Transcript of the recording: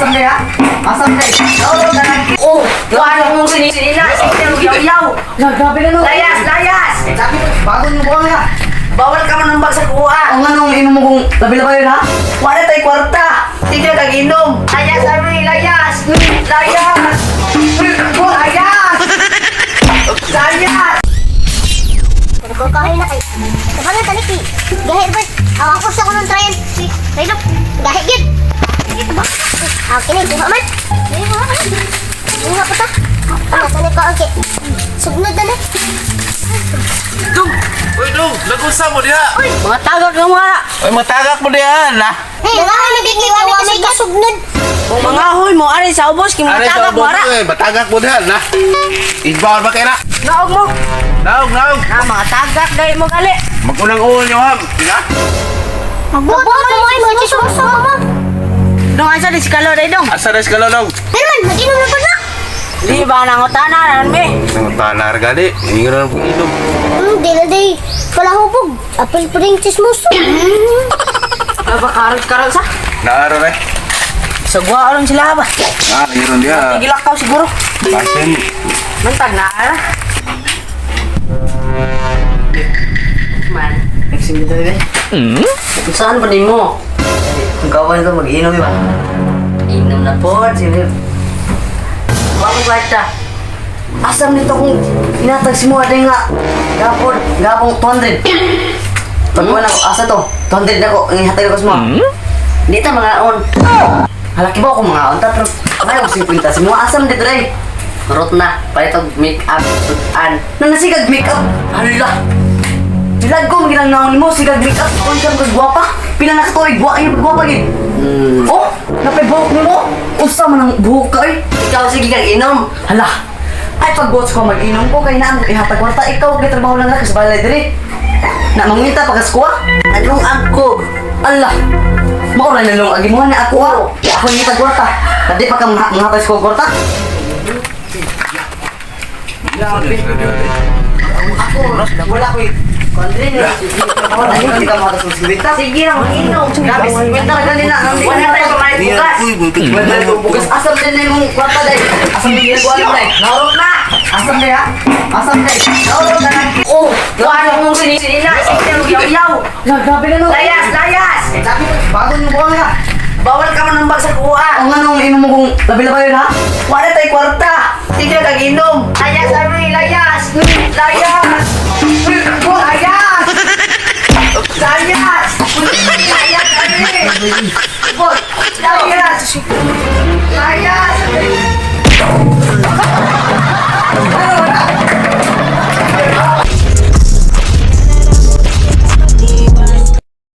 Asam deh ya. Asam deh. Oh, ano mong sinisinas? Yaw-yaw. Grabe na no. Layas. Sabi ko, bago yung buwang ya. Bawal ka man ng bag sa kuha. Ang anong inom mo kung labi-labi yun ha? Wala tayo kwarta. Tigil kag-inom. Layas, sabi, layas. Layas. Nagkakahay na kay. Sabanan taliki. Gahe Bert. Ako sa kunong trial. Si Raylok. Gahe gid. Ito ba? Kini kuha man. Kuha pa ta. Ano sa ka okay. Sugnod na na. Dong! Uy, Dong! Nag-usa mo diha! Mga tagak ka mga. Uy, matagak mo diha, na! Hey, wala nagkikiwa may kasugnod. Kung mga hoy mo, ari sa ubos, kung mga tagak mo ara. Matagak mo diha, na! Ibaw ba kayo na? Naog mo. Naog! Na, mga tagak dahil mo gali. Magunang-uon nyo, ham! Na? Magbuot mo ay mga chismoso mo. Dong, asa di sikalo dahil dong. Asa na sikalo, Dong? Pero man, mag-inom na pa na. Di ba nangutanan, me? Ang tanar gali, hingi na lang pong inom. Dila day. Palahubog. Apil pa rin chismoso. Apa karot sa? Naaro na eh. Sagwa alon sila ba? Yun diha. Tigilak ka siguro. Pasin. Mantag na ara. Man, nagsimbi tayo eh. Saan pa din mo? Ang kawan ko mag-inom ba? Inom na po, sila. Bakit ba ita? Asam nito kung inatag si mo ada nga. Gapong 200. Pag wala ko, asa to? 200 na ko, ang ihatag ko sa mo. Hindi ta mga on. Halaki ba ako mga on? Pero ayaw ko 50 si mo. Asam dito rin. Marot na, pala itong make-up, sudan. Nanasigag make-up. Hala. Bilag ko, magilang naon mo, sigag make-up. Kung ka magagwapa, pinanakatoy, gwapa gid. Oh, napibuhok mo. Usa man ang buhok ka eh. Ikaw sige kang inom. Hala. Ay pagbuhok ko mag-inom ko kay naan ihatag kwarta ikaw kay trabaho lang ka sa balay diri. Na mangita pagaskuha. Anong ako? Allah. Mao ra nalong agimuhan na ako. Ako ni tag kwarta. Kadi pa ka manghatag ko kwarta. Grabe. Ako, wala ko eh. Kondre niya. Hindi ka makatas ng sibita. Sige lang, mag-inom. Grabe, sibita ka nila. Wala tayo kumain bukas. Wala tayo bukas. Asam din na yung kwarta day. Asam din yung kuwalan day. Naurot na. Asam day ha? Asam day. Naurot na. Oh, ano mong sinisinas? Yaw-yaw. Grabe na no. Layas. Sabi ko, bago yung buwang ya. Bawal ka man ng bag sa kuha. Ang anong inom mo kung labi-labi yun ha? Wala tayo kwarta. Tigil kag-inom. Layas, sabi, layas. Layas. Layas! Layas!